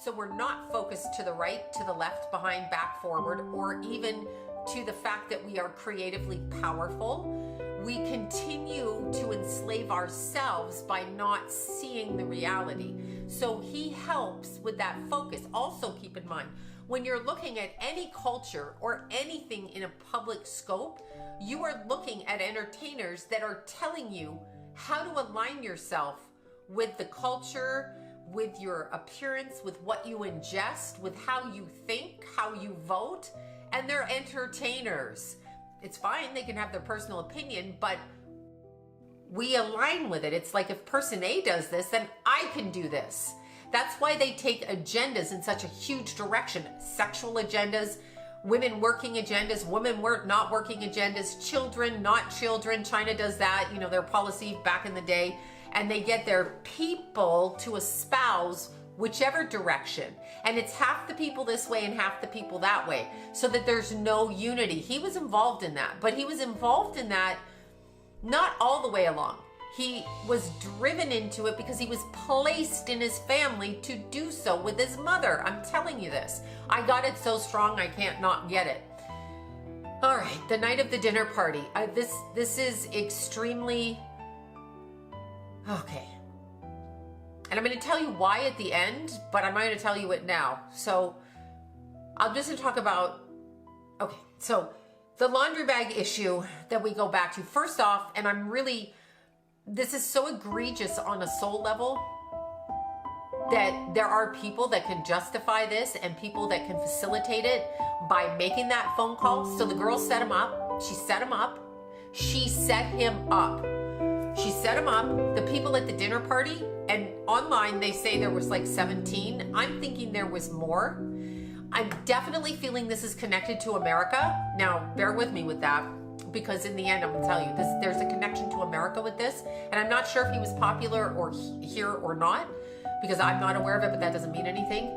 So we're not focused to the right, to the left, behind, back, forward, or even to the fact that we are creatively powerful. We continue to enslave ourselves by not seeing the reality. So he helps with that focus. Also keep in mind, when you're looking at any culture or anything in a public scope, you are looking at entertainers that are telling you how to align yourself with the culture, with your appearance, with what you ingest, with how you think, how you vote, and they're entertainers. It's fine, they can have their personal opinion, but we align with it. It's like if person A does this, then I can do this. That's why they take agendas in such a huge direction. Sexual agendas, women working agendas, women not working agendas, children, not children. China does that, you know, their policy back in the day. And they get their people to espouse whichever direction. And it's half the people this way and half the people that way, so that there's no unity. He was involved in that, but he was involved in that not all the way along. He was driven into it because he was placed in his family to do so with his mother. I'm telling you this. I got it so strong I can't not get it. All right, the night of the dinner party. This is extremely... Okay. And I'm going to tell you why at the end, but I'm not going to tell you it now. So I'm just going to talk about, okay, so the laundry bag issue that we go back to. First off, and this is so egregious on a soul level that there are people that can justify this and people that can facilitate it by making that phone call. So the girl set him up. She set him up. She set him up. She set him up. The people at the dinner party, and online they say there was like 17. I'm thinking there was more. I'm definitely feeling this is connected to America. Now, bear with me with that, because in the end, I'm gonna tell you, there's a connection to America with this, and I'm not sure if he was popular or here or not, because I'm not aware of it, but that doesn't mean anything.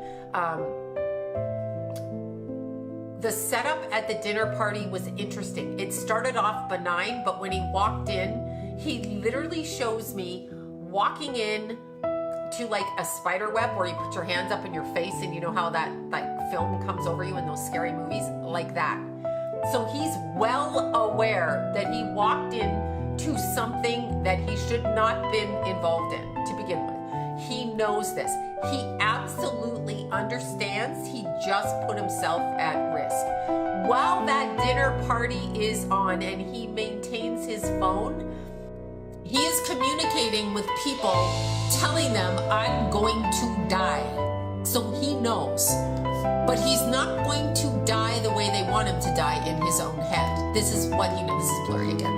The setup at the dinner party was interesting. It started off benign, but when he walked in, he literally shows me walking in to like a spider web where you put your hands up in your face and you know how that like film comes over you in those scary movies, like that. So he's well aware that he walked in to something that he should not been involved in to begin with. He knows this. He absolutely understands. He just put himself at risk. While that dinner party is on and he maintains his phone, he is communicating with people, telling them, I'm going to die. So he knows. But he's not going to die the way they want him to die in his own head. This is what he knows. This is blurry again.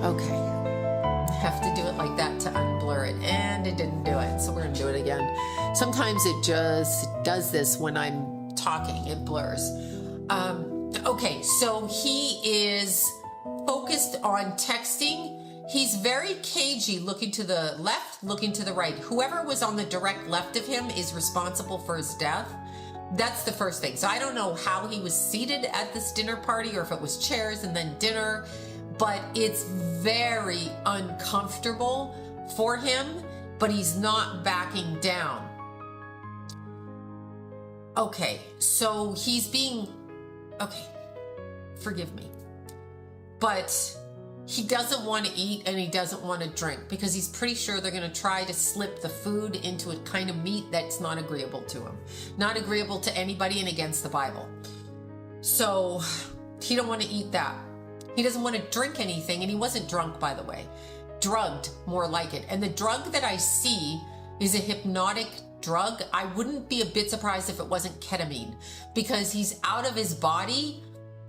Okay. I have to do it like that to unblur it. And it didn't do it. So we're going to do it again. Sometimes it just does this when I'm talking. It blurs. Okay. So he is focused on texting. He's very cagey, looking to the left, looking to the right. Whoever was on the direct left of him is responsible for his death. That's the first thing. So I don't know how he was seated at this dinner party or if it was chairs and then dinner, but it's very uncomfortable for him, but he's not backing down. Okay, so he's being, okay, forgive me, but he doesn't want to eat and he doesn't want to drink because he's pretty sure they're going to try to slip the food into a kind of meat that's not agreeable to him, not agreeable to anybody and against the Bible. So he don't want to eat that. He doesn't want to drink anything, and he wasn't drunk, by the way. Drugged, more like it. And the drug that I see is a hypnotic drug. I wouldn't be a bit surprised if it wasn't ketamine, because he's out of his body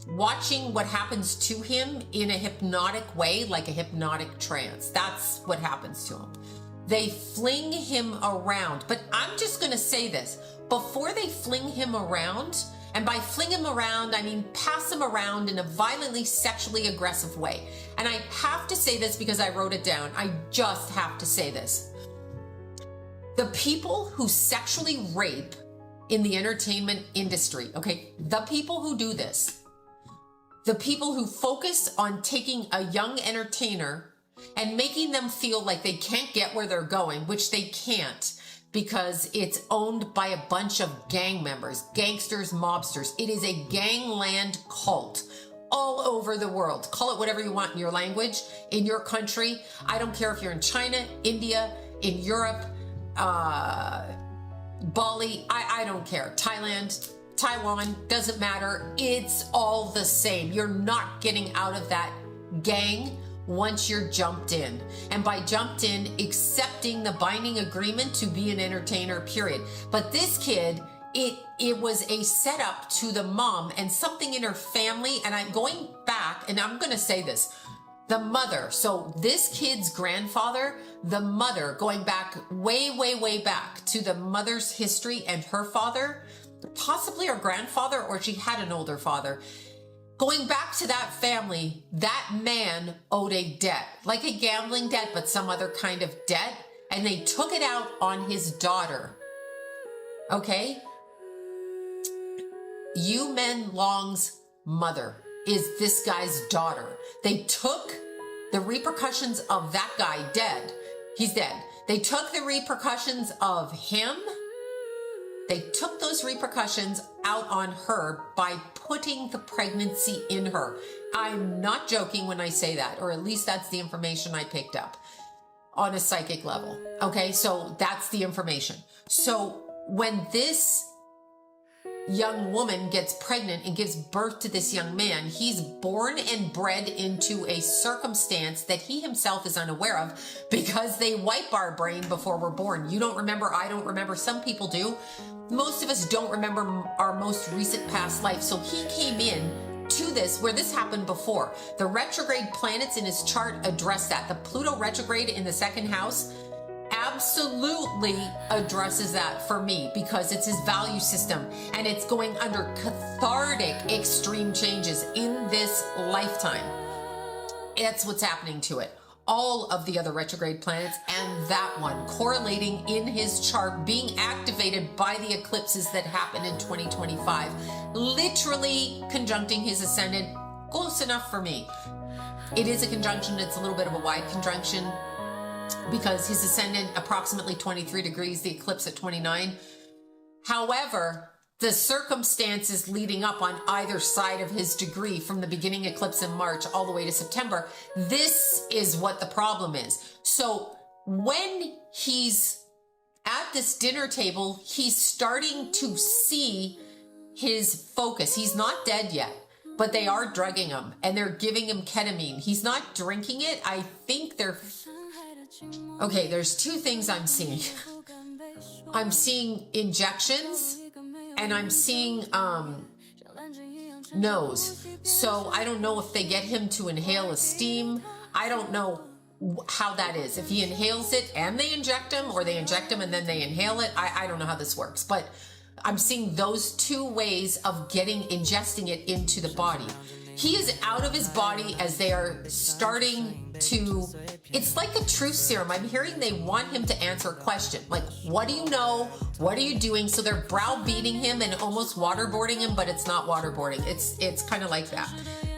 watching what happens to him in a hypnotic way, like a hypnotic trance. That's what happens to him. They fling him around, but I'm just going to say this. Before they fling him around, and by fling him around, I mean pass him around in a violently sexually aggressive way. And I have to say this because I wrote it down. I just have to say this. The people who sexually rape in the entertainment industry, okay, the people who do this, the people who focus on taking a young entertainer and making them feel like they can't get where they're going, which they can't, because it's owned by a bunch of gang members, gangsters, mobsters. It is a gangland cult all over the world. Call it whatever you want in your language, in your country. I don't care if you're in China, India, in Europe, Bali, I don't care. Thailand, Taiwan, doesn't matter. It's all the same. You're not getting out of that gang once you're jumped in. And by jumped in, accepting the binding agreement to be an entertainer, period. But this kid, it was a setup to the mom and something in her family. And I'm going back, and I'm going to say this, the mother. So this kid's grandfather, the mother, going back way, way, way back to the mother's history and her father, possibly her grandfather, or she had an older father. Going back to that family, that man owed a debt, like a gambling debt, but some other kind of debt. And they took it out on his daughter. Okay? Xiu Menglong's mother is this guy's daughter. They took the repercussions of that guy dead. He's dead. They took the repercussions of him. They took those repercussions out on her by putting the pregnancy in her. I'm not joking when I say that, or at least that's the information I picked up on a psychic level. Okay, so that's the information. So when this young woman gets pregnant and gives birth to this young man, he's born and bred into a circumstance that he himself is unaware of because they wipe our brain before we're born. You don't remember, I don't remember, some people do. Most of us don't remember our most recent past life. So he came in to this where this happened before. The retrograde planets in his chart address that. The Pluto retrograde in the second house absolutely addresses that for me because it's his value system and it's going under cathartic extreme changes in this lifetime. That's what's happening to it. All of the other retrograde planets and that one correlating in his chart, being activated by the eclipses that happen in 2025, literally conjuncting his ascendant. Close enough for me. It is a conjunction. It's a little bit of a wide conjunction because his ascendant approximately 23 degrees, the eclipse at 29. However, the circumstances leading up on either side of his degree from the beginning eclipse in March all the way to September, this is what the problem is. So when he's at this dinner table, he's starting to see his focus. He's not dead yet, but they are drugging him and they're giving him ketamine. He's not drinking it. I think they're... Okay, there's two things I'm seeing. I'm seeing injections and I'm seeing nose. So I don't know if they get him to inhale a steam. I don't know how that is. If he inhales it and they inject him, or they inject him and then they inhale it, I don't know how this works. But I'm seeing those two ways of ingesting it into the body. He is out of his body as they are starting to, it's like a truth serum. I'm hearing they want him to answer a question. Like, what do you know? What are you doing? So they're browbeating him and almost waterboarding him, but it's not waterboarding. It's kind of like that.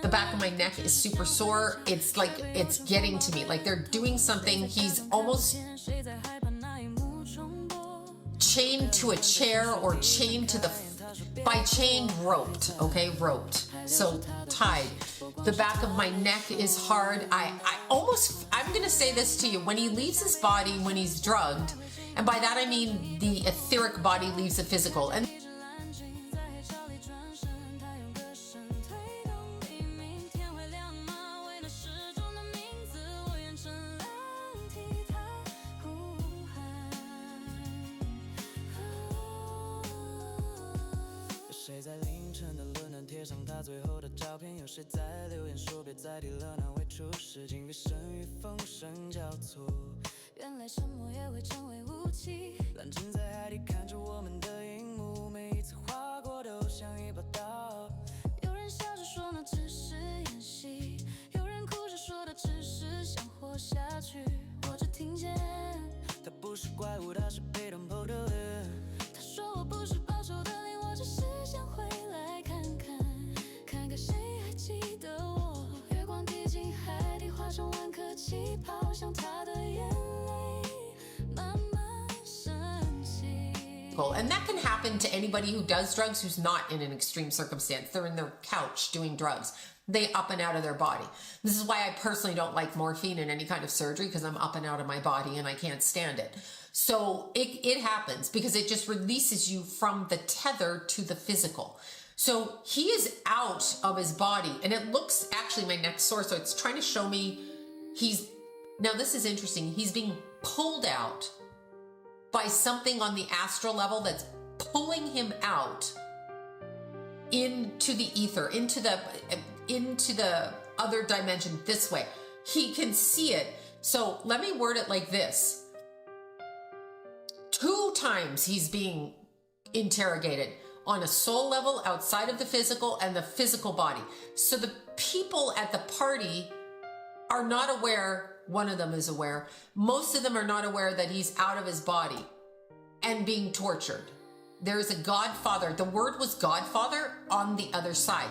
The back of my neck is super sore. It's like, it's getting to me. Like they're doing something. He's almost chained to a chair or chained to by chain, roped, okay, roped. So tied. The back of my neck is hard. I'm going to say this to you. When he leaves his body, when he's drugged, and by that I mean the etheric body leaves the physical. And谁在凌晨的论坛贴上他最后的照片？有谁在留言说别再提了那位出事？经历生与风声交错，原来沉默也会成为武器。蓝鲸在海底看着我们的荧幕，每一次划过都像一把刀。有人笑着说那只是演戏，有人哭着说他只是想活下去。我只听见他不是怪物，他是被动碰头的。他说我不是报仇的灵，我只是想回来看看，看看谁还记得我。月光滴进海底，化成万颗气泡，像他的眼泪慢慢升起。vehicle. And that can happen to anybody who does drugs who's not in an extreme circumstance. They're in their couch doing drugs. They up and out of their body. This is why I personally don't like morphine in any kind of surgery, because I'm up and out of my body and I can't stand it. So it happens because it just releases you from the tether to the physical. So he is out of his body, and it looks, actually my next source, so it's trying to show me now this is interesting. He's being pulled out by something on the astral level that's pulling him out into the ether, into the other dimension this way. He can see it. So let me word it like this. 2 times he's being interrogated on a soul level outside of the physical and the physical body. So the people at the party are not aware. One of them is aware. Most of them are not aware that he's out of his body and being tortured. There is a godfather. The word was godfather on the other side.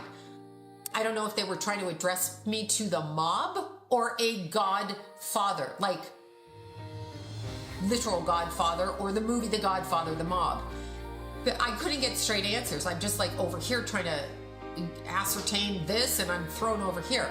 I don't know if they were trying to address me to the mob or a godfather, like literal godfather, or the movie The Godfather, the mob. But I couldn't get straight answers. I'm just like over here trying to ascertain this, and I'm thrown over here.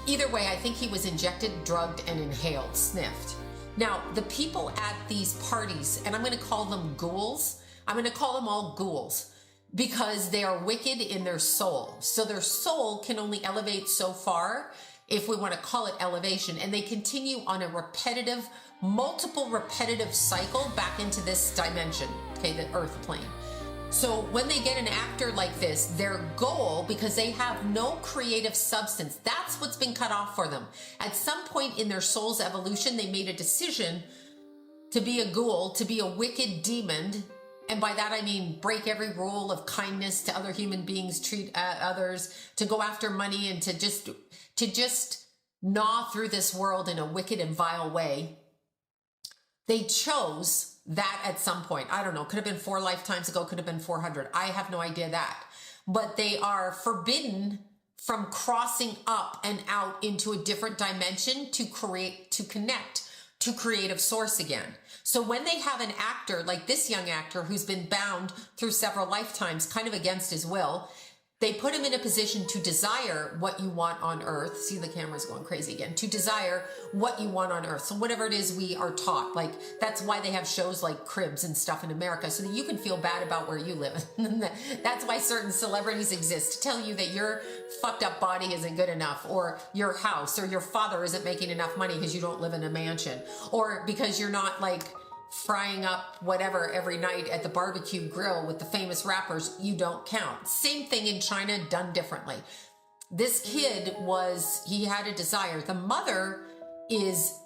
Either way, I think he was injected, drugged, and inhaled, sniffed. Now, the people at these parties, and I'm going to call them ghouls, I'm going to call them all ghouls because they are wicked in their soul. So their soul can only elevate so far, if we want to call it elevation, and they continue on a multiple repetitive cycle back into this dimension, okay, the earth plane. So when they get an actor like this, their goal, because they have no creative substance, that's what's been cut off for them. At some point in their soul's evolution, they made a decision to be a ghoul, to be a wicked demon. And by that, I mean break every rule of kindness to other human beings, treat others, to go after money, and to just gnaw through this world in a wicked and vile way. They chose that at some point. I don't know. Could have been 4 lifetimes ago. Could have been 400. I have no idea that. But they are forbidden from crossing up and out into a different dimension to connect to creative source again. So when they have an actor like this young actor who's been bound through several lifetimes, kind of against his will, they put him in a position to desire what you want on earth. See, the camera's going crazy again. To desire what you want on earth. So whatever it is we are taught, like that's why they have shows like Cribs and stuff in America, so that you can feel bad about where you live. That's why certain celebrities exist, to tell you that your fucked up body isn't good enough, or your house or your father isn't making enough money because you don't live in a mansion, or because you're not like frying up whatever every night at the barbecue grill with the famous rappers, you don't count. Same thing in China, done differently. This kid he had a desire. The mother is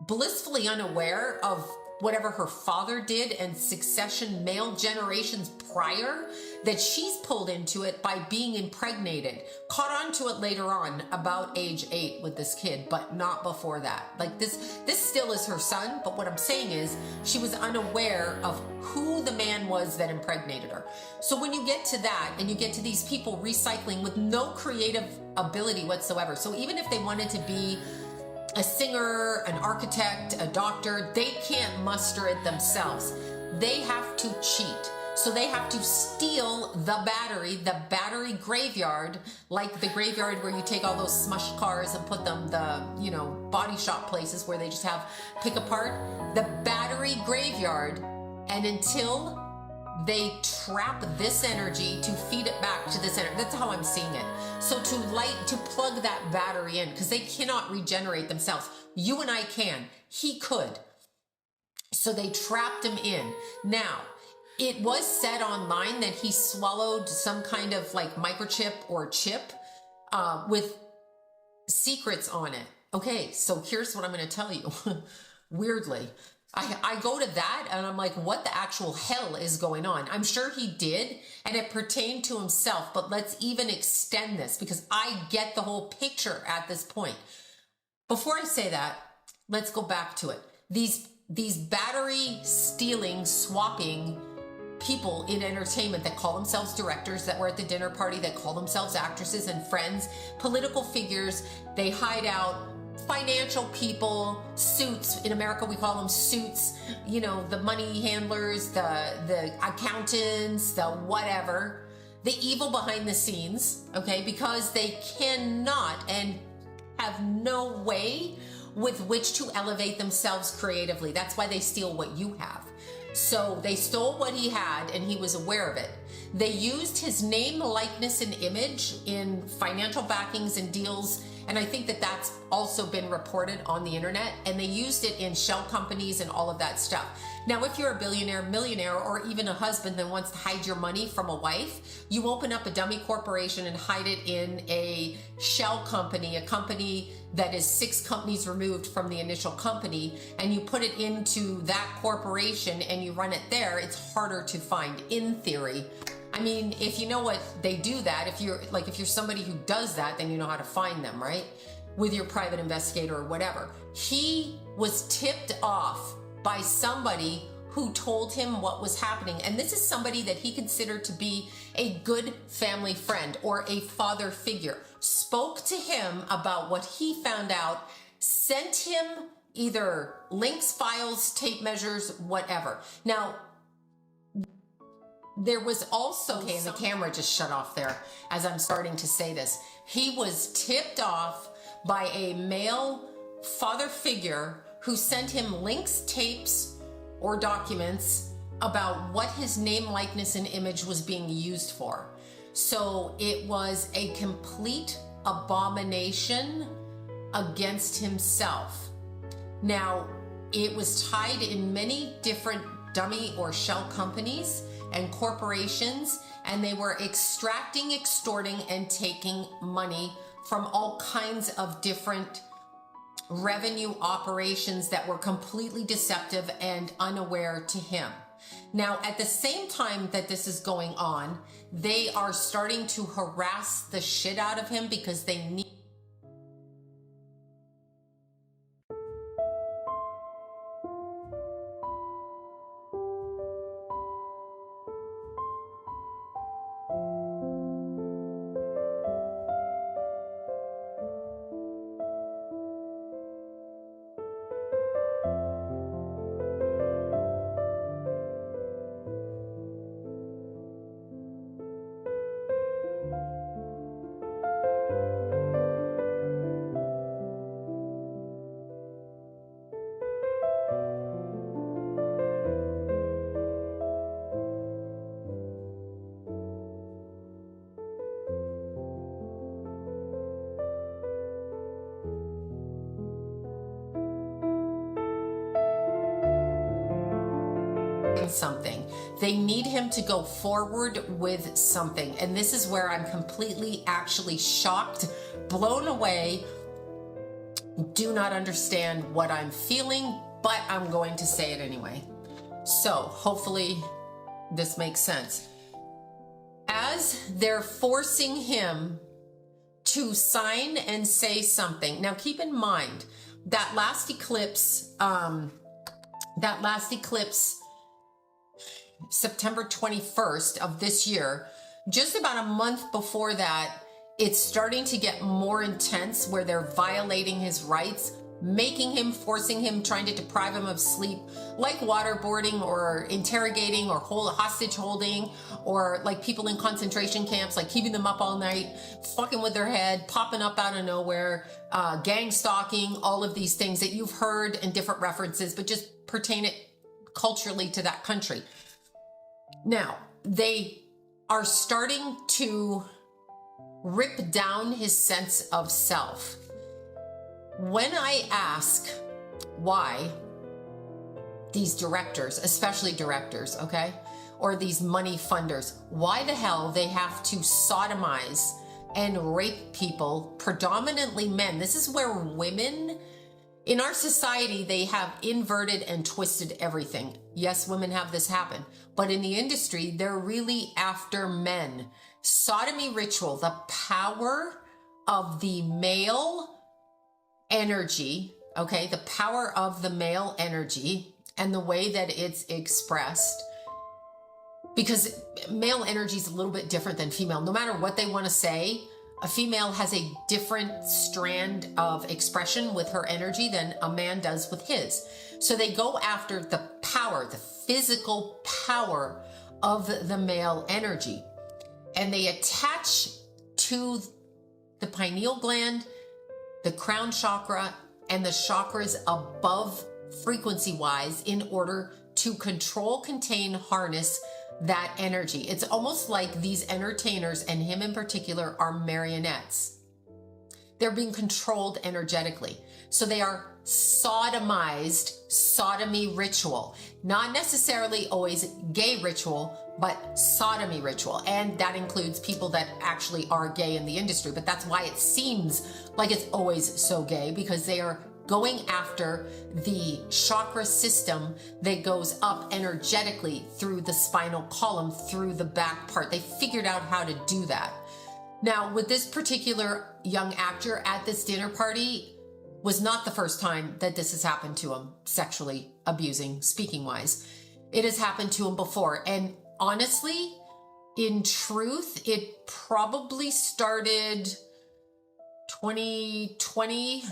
blissfully unaware of whatever her father did and succession male generations prior, that she's pulled into it by being impregnated. Caught on to it later on, about age 8 with this kid, but not before that. Like this still is her son, but what I'm saying is she was unaware of who the man was that impregnated her. So when you get to that, and you get to these people recycling with no creative ability whatsoever, so even if they wanted to be a singer, an architect, a doctor, they can't muster it themselves. They have to cheat. So they have to steal the battery graveyard, like the graveyard where you take all those smushed cars and put them, body shop places where they just have pick apart, the battery graveyard. And until they trap this energy to feed it back to this energy. That's how I'm seeing it. So to plug that battery in, because they cannot regenerate themselves. You and I can. He could. So they trapped him in. Now, it was said online that he swallowed some kind of like microchip or chip with secrets on it. Okay, so here's what I'm going to tell you. Weirdly, I go to that and I'm like, what the actual hell is going on? I'm sure he did, and it pertained to himself, but let's even extend this because I get the whole picture at this point. Before I say that, let's go back to it. These battery stealing, swapping people in entertainment that call themselves directors, that were at the dinner party, that call themselves actresses and friends, political figures, they hide out financial people, suits. In America, we call them suits. You know, the money handlers, the accountants, the whatever. The evil behind the scenes, okay? Because they cannot and have no way with which to elevate themselves creatively. That's why they steal what you have. So they stole what he had and he was aware of it. They used his name, likeness, and image in financial backings and deals. And I think that that's also been reported on the internet. And they used it in shell companies and all of that stuff. Now, if you're a billionaire, millionaire, or even a husband that wants to hide your money from a wife, you open up a dummy corporation and hide it in a shell company, a company that is 6 companies removed from the initial company, and you put it into that corporation and you run it there. It's harder to find, in theory. I mean, if you know what they do that, if you're somebody who does that, then you know how to find them, right? With your private investigator or whatever. He was tipped off by somebody who told him what was happening. And this is somebody that he considered to be a good family friend or a father figure. Spoke to him about what he found out, sent him either links, files, tape measures, whatever. Now, there was also, okay, and the camera just shut off there as I'm starting to say this. He was tipped off by a male father figure who sent him links, tapes, or documents about what his name, likeness, and image was being used for. So it was a complete abomination against himself. Now, it was tied in many different dummy or shell companies and corporations, and they were extracting, extorting, and taking money from all kinds of different revenue operations that were completely deceptive and unaware to him. Now, at the same time that this is going on, they are starting to harass the shit out of him because they need something. They need him to go forward with something. And this is where I'm completely actually shocked, blown away, do not understand what I'm feeling, but I'm going to say it anyway. So hopefully this makes sense. As they're forcing him to sign and say something. Now keep in mind that last eclipse, September 21st of this year, just about a month before that, it's starting to get more intense where they're violating his rights, making him, forcing him, trying to deprive him of sleep, like waterboarding or interrogating or hostage holding, or like people in concentration camps, like keeping them up all night, fucking with their head, popping up out of nowhere, gang stalking, all of these things that you've heard in different references, but just pertain it culturally to that country. Now, they are starting to rip down his sense of self. When I ask why these directors, especially directors, okay, or these money funders, why the hell they have to sodomize and rape people, predominantly men. This is where women, in our society, they have inverted and twisted everything. Yes, women have this happen, but in the industry, they're really after men. Sodomy ritual, the power of the male energy, okay, the power of the male energy and the way that it's expressed, because male energy is a little bit different than female. No matter what they want to say, A female has a different strand of expression with her energy than a man does with his. So they go after the power, the physical power of the male energy. And they attach to the pineal gland, the crown chakra, and the chakras above frequency-wise in order to control, contain, harness that energy. It's almost like these entertainers, and him in particular, are marionettes. They're being controlled energetically. So they are sodomized, sodomy ritual. Not necessarily always gay ritual, but sodomy ritual. And that includes people that actually are gay in the industry. But that's why it seems like it's always so gay, because they are going after the chakra system that goes up energetically through the spinal column, through the back part. They figured out how to do that. Now, with this particular young actor at this dinner party, was not the first time that this has happened to him, sexually abusing, speaking wise. It has happened to him before. And honestly, in truth, it probably started 2020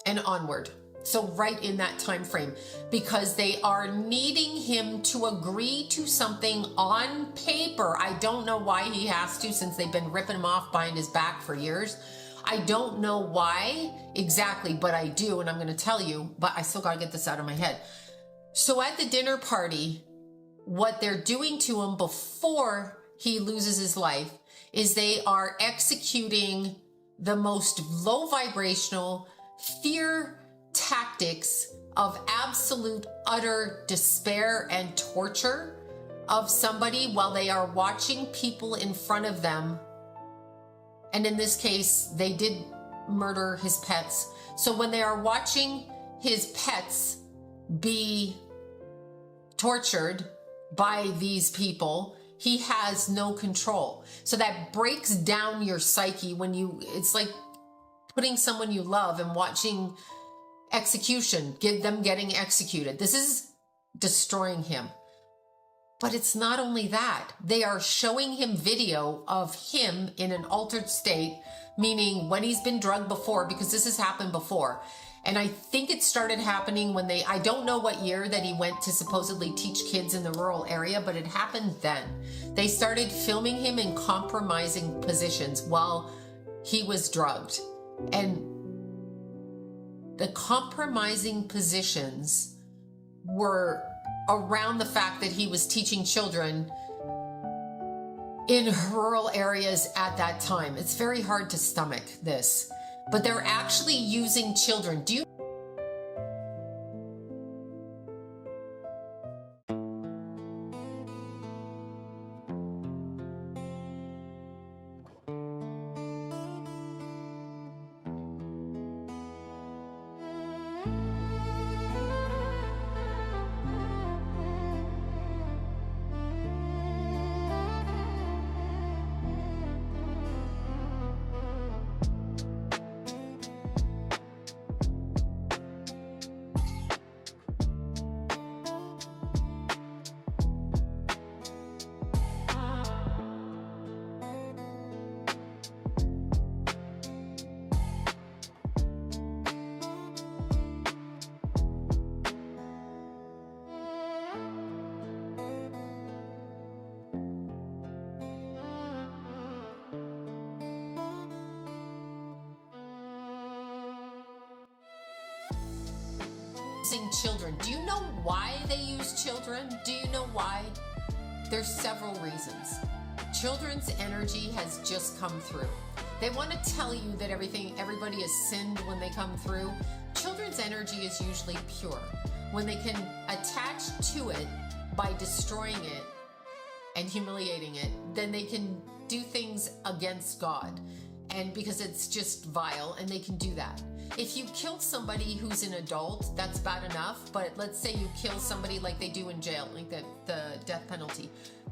and onward. So right in that time frame, because they are needing him to agree to something on paper. I don't know why he has to, since they've been ripping him off behind his back for years. I don't know why exactly, but I do, and I'm going to tell you, but I still got to get this out of my head. So at the dinner party, what they're doing to him before he loses his life is they are executing the most low vibrational fear tactics of absolute utter despair and torture of somebody while they are watching people in front of them. And in this case, they did murder his pets. So when they are watching his pets be tortured by these people, he has no control. So that breaks down your psyche when it's like putting someone you love and watching execution, them getting executed. This is destroying him. But it's not only that. They are showing him video of him in an altered state, meaning when he's been drugged before, because this has happened before. And I think it started happening when I don't know what year that he went to supposedly teach kids in the rural area, but it happened then. They started filming him in compromising positions while he was drugged. And the compromising positions were around the fact that he was teaching children in rural areas at that time. It's very hard to stomach this, but they're actually using children. Do you using children? Do you know why they use children? Do you know why? There's several reasons. Children's energy has just come through. They want to tell you that everybody is sinned when they come through. Children's energy is usually pure. When they can attach to it by destroying it and humiliating it, then they can do things against God. And because it's just vile, and they can do that. If you kill somebody who's an adult, that's bad enough. But let's say you kill somebody like they do in jail, like the death penalty.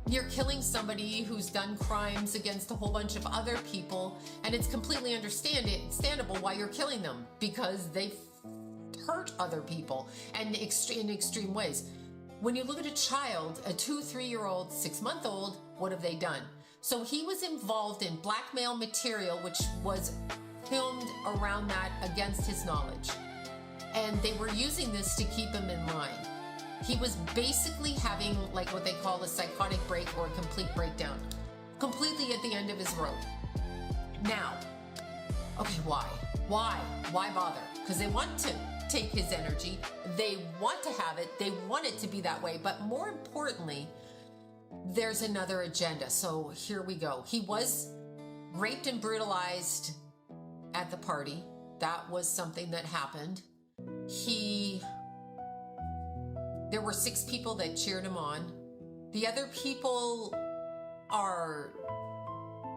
You're killing somebody who's done crimes against a whole bunch of other people, and it's completely understandable why you're killing them, because they've hurt other people and in extreme ways. When you look at a child, a 2-3-year-old, 6-month-old, what have they done? So he was involved in blackmail material, which was filmed around that against his knowledge. And they were using this to keep him in line. He was basically having like what they call a psychotic break or a complete breakdown, completely at the end of his rope. Now, okay, why? Why bother? Because they want to take his energy. They want to have it. They want it to be that way. But more importantly, there's another agenda. So here we go. He was raped and brutalized at the party. That was something that happened. There were 6 people that cheered him on. The other people are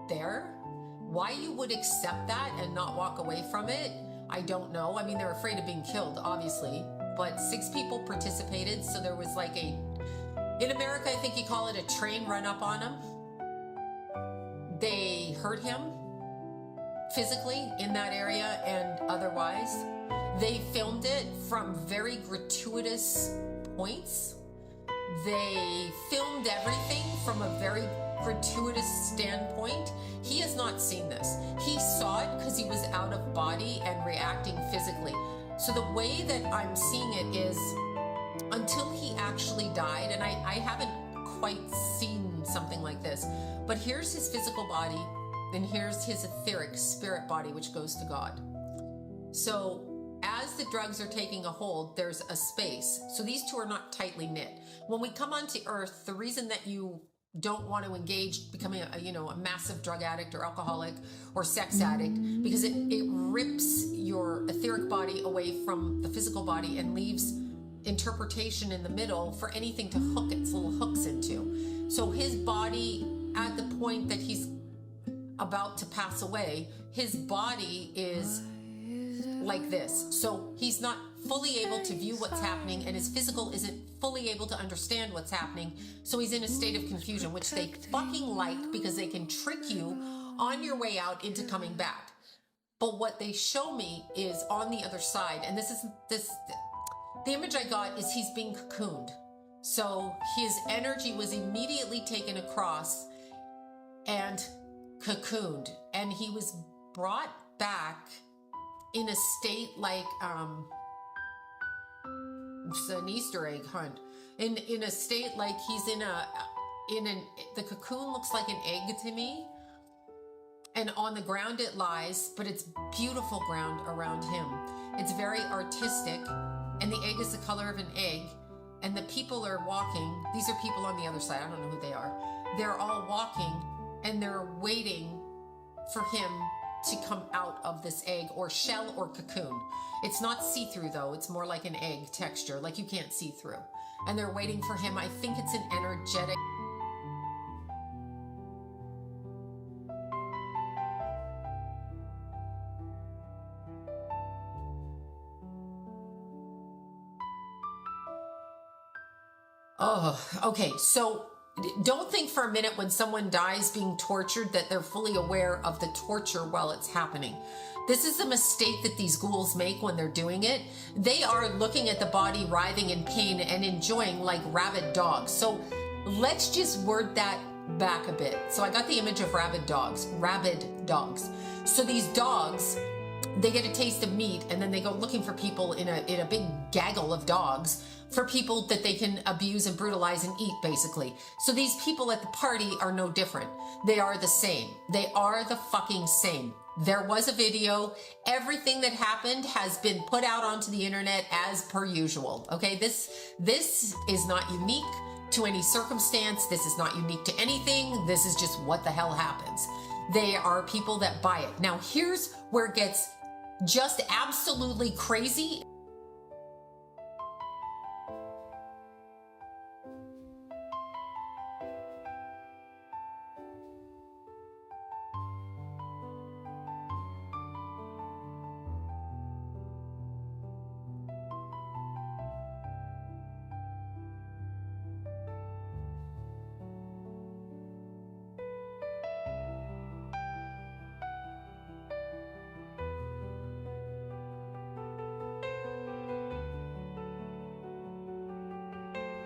there. Why you would accept that and not walk away from it, I don't know. I mean, they're afraid of being killed, obviously. But 6 people participated, so there was like in America, I think you call it a train run up on him. They hurt him physically in that area and otherwise. They filmed it from very gratuitous points. They filmed everything from a very gratuitous standpoint. He has not seen this. He saw it because he was out of body and reacting physically. So the way that I'm seeing it is until he actually died, and I haven't quite seen something like this, but here's his physical body and here's his etheric spirit body, which goes to God. So as the drugs are taking a hold, there's a space. So these two are not tightly knit. When we come onto Earth, the reason that you don't want to engage becoming a massive drug addict or alcoholic or sex addict, because it rips your etheric body away from the physical body and leaves interpretation in the middle for anything to hook its little hooks into. So his body, at the point that he's about to pass away, his body is like this. So he's not fully able to view what's happening, and his physical isn't fully able to understand what's happening. So he's in a state of confusion, which they fucking like because they can trick you on your way out into coming back. But what they show me is on the other side, and the image I got is he's being cocooned. So his energy was immediately taken across and cocooned, and he was brought back in a state like it's an Easter egg hunt. In a state like he's the cocoon looks like an egg to me, and on the ground it lies, but it's beautiful ground around him. It's very artistic, and the egg is the color of an egg, and the people are walking. These are people on the other side. I don't know who they are. They're all walking, and they're waiting for him to come out of this egg or shell or cocoon. It's not see-through though. It's more like an egg texture, like you can't see through. And they're waiting for him. I think it's an energetic. Oh, okay. So don't think for a minute when someone dies being tortured that they're fully aware of the torture while it's happening. This is a mistake that these ghouls make when they're doing it. They are looking at the body writhing in pain and enjoying like rabid dogs. So let's just word that back a bit. So I got the image of rabid dogs. So these dogs, they get a taste of meat and then they go looking for people in a big gaggle of dogs for people that they can abuse and brutalize and eat, basically. So these people at the party are no different. They are the same. They are the fucking same. There was a video. Everything that happened has been put out onto the internet as per usual. Okay, this is not unique to any circumstance. This is not unique to anything. This is just what the hell happens. They are people that buy it. Now, here's where it gets just absolutely crazy.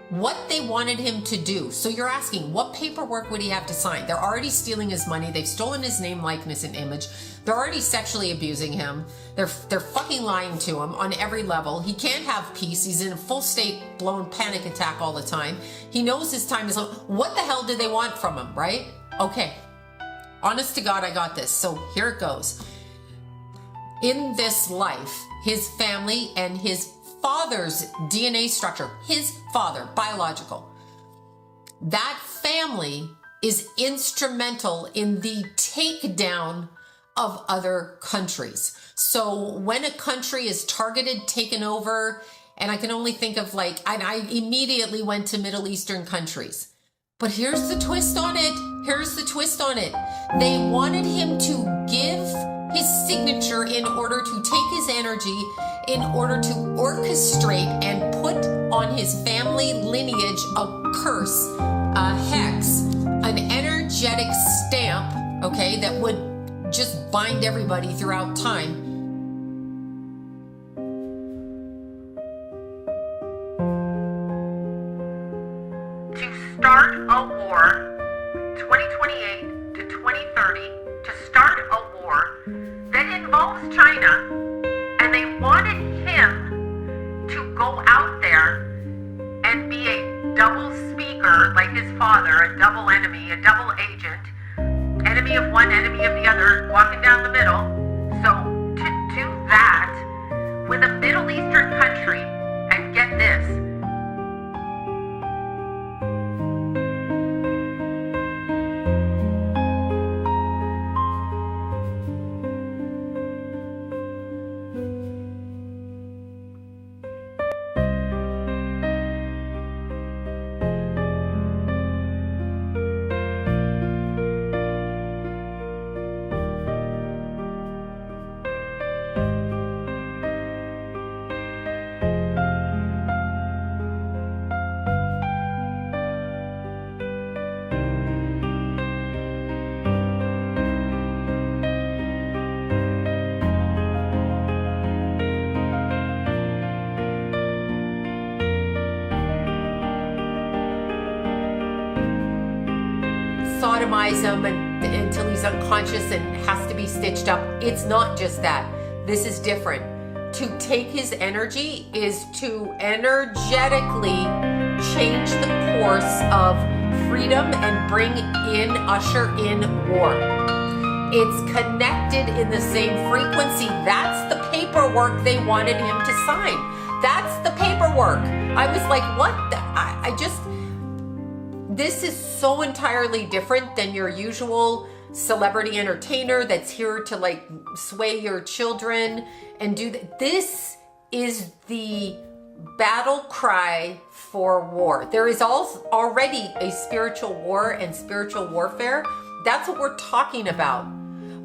what they wanted him to do. So you're asking, what paperwork would he have to sign? They're already stealing his money. They've stolen his name, likeness, and image. They're already sexually abusing him. They're fucking lying to him on every level. He can't have peace. He's in a full state, blown panic attack all the time. He knows his time is up. What the hell do they want from him, right? Okay. Honest to God, I got this. So here it goes. In this life, his family and his father's DNA structure, his father, biological, that family is instrumental in the takedown of other countries. So when a country is targeted, taken over, and I can only think of and I immediately went to Middle Eastern countries. But here's the twist on it. Here's the twist on it. They wanted him to give his signature in order to take his energy, in order to orchestrate and put on his family lineage a curse, a hex, an energetic stamp, okay, that would just bind everybody throughout time. To start a war, 2028 to 2030, to start a war that involves China, and they wanted him to go out there and be a double speaker like his father, a double enemy, a double agent, enemy of one, enemy of the other, walking down the middle. So to do that with a Middle Eastern country, and get this, sodomize him until he's unconscious and has to be stitched up. It's not just that. This is different. To take his energy is to energetically change the course of freedom and usher in war. It's connected in the same frequency. That's the paperwork they wanted him to sign. That's the paperwork. I was like, what? This is so entirely different than your usual celebrity entertainer that's here to sway your children and do that. This is the battle cry for war. There is already a spiritual war and spiritual warfare. That's what we're talking about.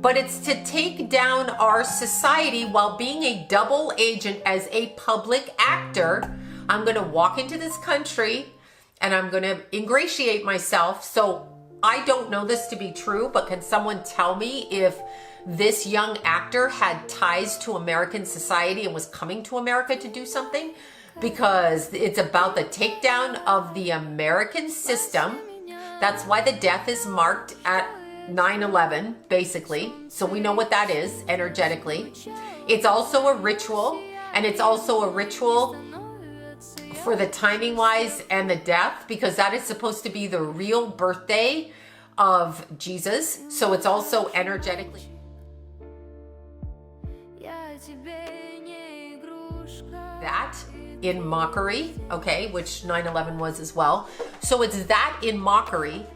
But it's to take down our society while being a double agent as a public actor. I'm going to walk into this country and I'm going to ingratiate myself. So I don't know this to be true, but can someone tell me if this young actor had ties to American society and was coming to America to do something? Because it's about the takedown of the American system. That's why the death is marked at 9/11, basically. So we know what that is energetically. It's also a ritual, and it's also a ritual for the timing wise and the death, because that is supposed to be the real birthday of Jesus. So it's also energetically. That in mockery, okay, which 9/11 was as well. So it's that in mockery,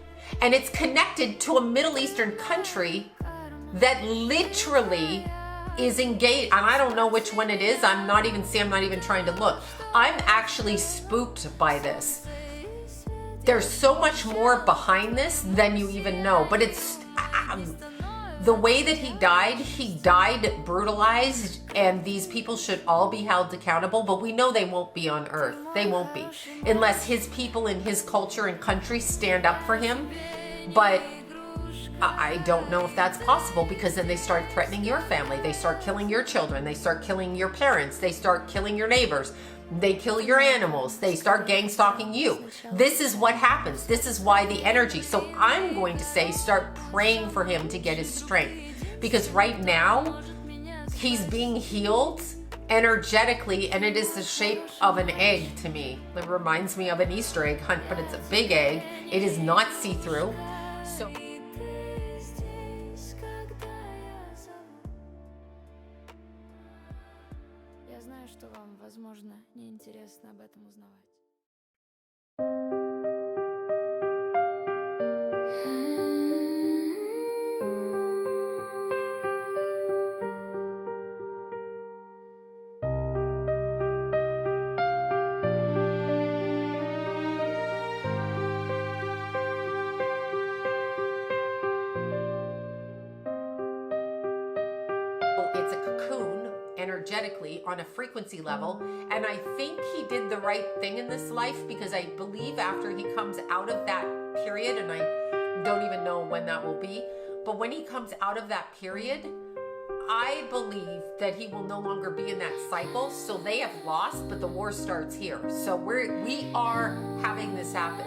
and it's connected to a Middle Eastern country that literally is engaged, and I don't know which one it is. I'm not even trying to look. I'm actually spooked by this. There's so much more behind this than you even know, but it's the way that he died brutalized, and these people should all be held accountable, but we know they won't be on earth. They won't be, unless his people in his culture and country stand up for him. But I don't know if that's possible, because then they start threatening your family. They start killing your children. They start killing your parents. They start killing your neighbors. They kill your animals. They start gang stalking you. This is what happens. This is why the energy. So I'm going to say start praying for him to get his strength, because right now he's being healed energetically, and it is the shape of an egg to me. It reminds me of an Easter egg hunt, but it's a big egg. It is not see-through. So Я знаю, что вам, возможно, неинтересно об этом узнавать. it's a cocoon energetically on a frequency level, and I think he did the right thing in this life, because I believe after he comes out of that period, and I don't even know when that will be, but when he comes out of that period, I believe that he will no longer be in that cycle. So they have lost, but the war starts here. So we are having this happen.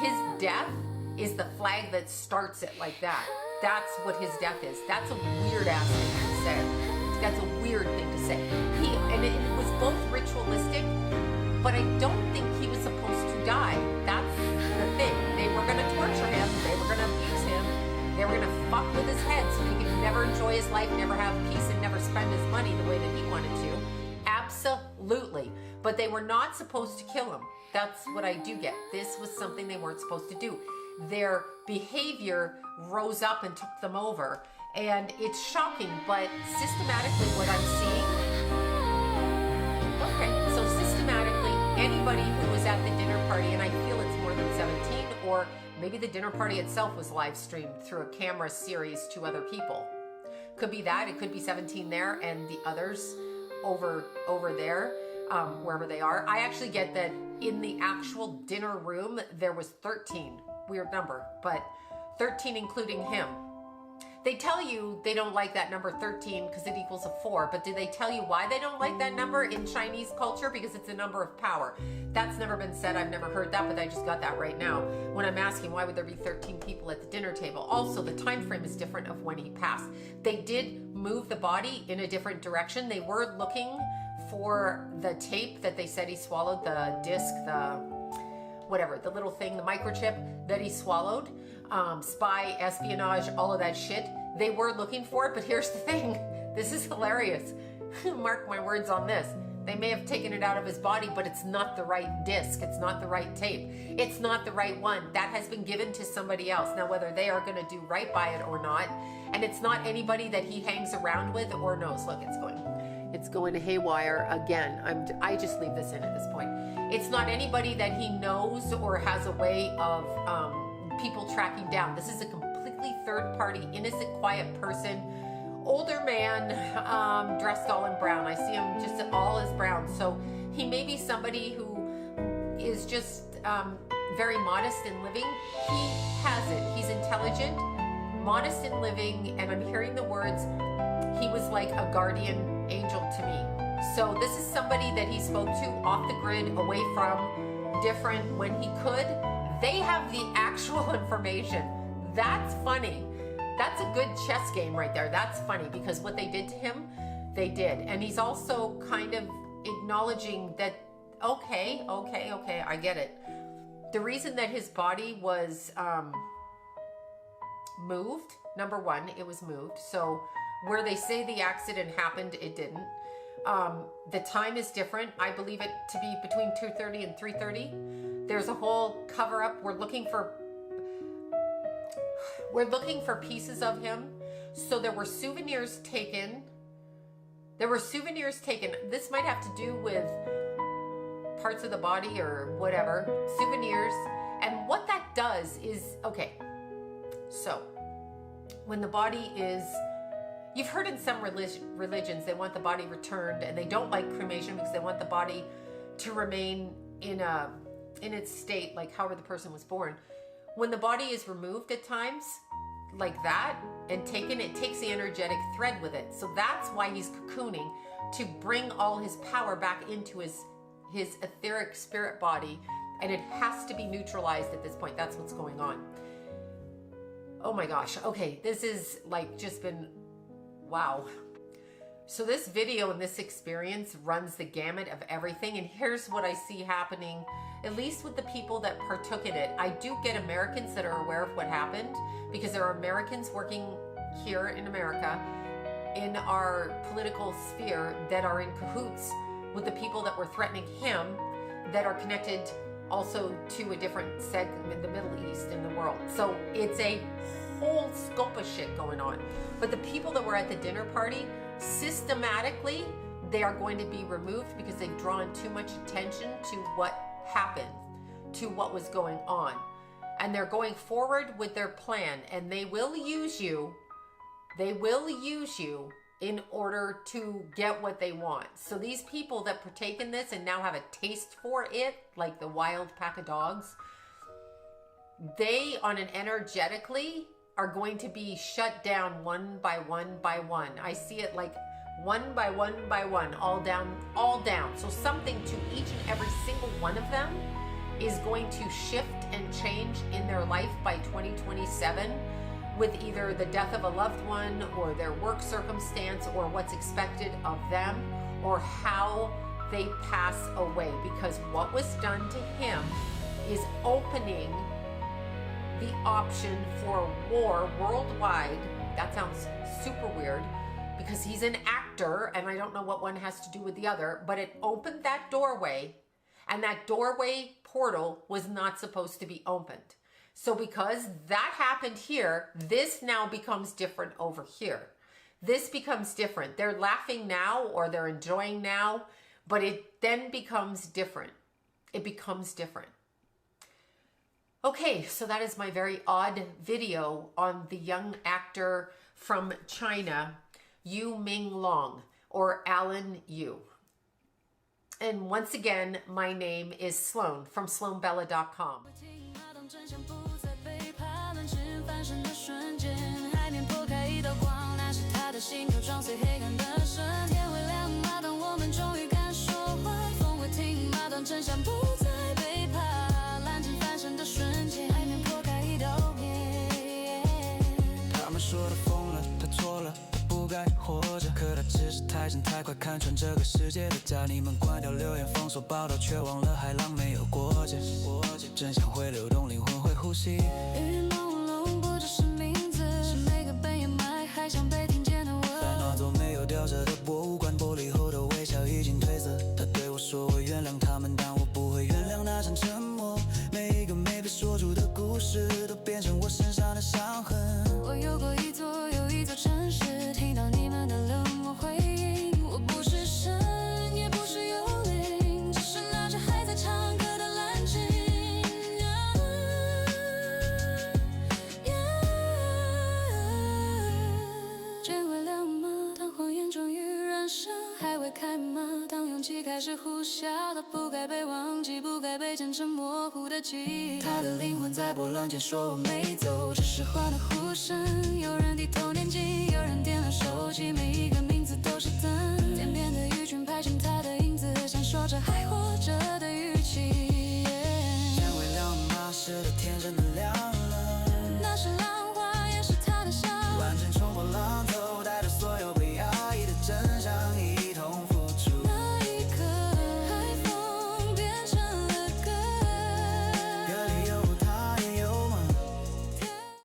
His death is the flag that starts it like that. That's what his death is. That's a weird ass thing to say. That's a weird thing to say. And it was both ritualistic, but I don't think he was supposed to die. That's the thing. They were going to torture him. They were going to abuse him. They were going to fuck with his head so he could never enjoy his life, never have peace, and never spend his money the way that he wanted to. Absolutely. But they were not supposed to kill him. That's what I do get. This was something they weren't supposed to do. Their behavior rose up and took them over. And it's shocking, but systematically what I'm seeing... Okay, so systematically, anybody who was at the dinner party, and I feel it's more than 17, or maybe the dinner party itself was live streamed through a camera series to other people. Could be that. It could be 17 there and the others over there, wherever they are. I actually get that in the actual dinner room, there was 13. Weird number, but 13 including him. They tell you they don't like that number 13 because it equals a 4, but do they tell you why they don't like that number in Chinese culture? Because it's a number of power. That's never been said. I've never heard that, but I just got that right now when I'm asking why would there be 13 people at the dinner table. Also, the time frame is different of when he passed. They did move the body in a different direction. They were looking for the tape that they said he swallowed, the disc, the whatever, the little thing, the microchip that he swallowed, spy, espionage, all of that shit. They were looking for it, but here's the thing. This is hilarious. Mark my words on this. They may have taken it out of his body, but it's not the right disc. It's not the right tape. It's not the right one. That has been given to somebody else. Now, whether they are going to do right by it or not, and it's not anybody that he hangs around with or knows. Look, it's going to haywire again. I just leave this in at this point. It's not anybody that he knows or has a way of people tracking down. This is a completely third-party, innocent, quiet person, older man, dressed all in brown. I see him just all as brown. So he may be somebody who is just very modest in living. He has it. He's intelligent, modest in living, and I'm hearing the words, he was like a guardian angel to me. So this is somebody that he spoke to off the grid, away from, different when he could. They have the actual information. That's funny. That's a good chess game right there. That's funny because what they did to him, they did. And he's also kind of acknowledging that, okay, I get it. The reason that his body was moved, number one, it was moved. So where they say the accident happened, it didn't. The time is different. I believe it to be between 2:30 and 3:30. There's a whole cover up. We're looking for pieces of him. So there were souvenirs taken. This might have to do with parts of the body or whatever. Souvenirs. And what that does is, okay, so when the body is, you've heard in some religions they want the body returned, and they don't like cremation because they want the body to remain in its state, like however the person was born. When the body is removed at times, like that and taken, it takes the energetic thread with it. So that's why he's cocooning, to bring all his power back into his etheric spirit body, and it has to be neutralized at this point. That's what's going on. Oh my gosh. Okay, this is like just been wow. So this video and this experience runs the gamut of everything, and here's what I see happening, at least with the people that partook in it. I do get Americans that are aware of what happened, because there are Americans working here in America in our political sphere that are in cahoots with the people that were threatening him, that are connected also to a different segment in the Middle East in the world. So it's a whole scope of shit going on. But the people that were at the dinner party, systematically, they are going to be removed because they've drawn too much attention to what happened, to what was going on. And they're going forward with their plan, and they will use you. They will use you in order to get what they want. So these people that partake in this and now have a taste for it, like the wild pack of dogs, they, on an energetically, are going to be shut down one by one by one. I see it like one by one by one, all down, all down. So something to each and every single one of them is going to shift and change in their life by 2027, with either the death of a loved one or their work circumstance or what's expected of them or how they pass away. Because what was done to him is opening the option for war worldwide. That sounds super weird because he's an actor and I don't know what one has to do with the other, but it opened that doorway, and that doorway portal was not supposed to be opened. So because that happened here, this now becomes different over here. This becomes different. They're laughing now or they're enjoying now, but it then becomes different. It becomes different. Okay, so that is my very odd video on the young actor from China, Yu Menglong, or Alan Yu. And once again, my name is Sloan from sloanbella.com.可他只是太深太快看穿这个世界的假，你们关掉留言封锁报道，却忘了海浪没有国界，真相会流动，灵魂会呼吸。与朦胧不只是名字，是每个被掩埋还想被听见的吻。在那座没有吊着的博物馆，玻璃后的微笑已经褪色。他对我说我原谅他们，但我不会原谅那场沉默。每一个没被说出的故事，都变成我身上的伤痕。我有过一座又一座城市，听到你们的冷漠回应。我不是神，也不是幽灵，只是那只还在唱歌的蓝鲸。天会亮吗？当谎言终于燃烧，还会开吗？当勇气开始呼啸，它不该被忘记，不该被剪成模糊的记忆。他的灵魂在波浪间说我没走，只是换了呼声。有人低头念经，有人点了手机，每一个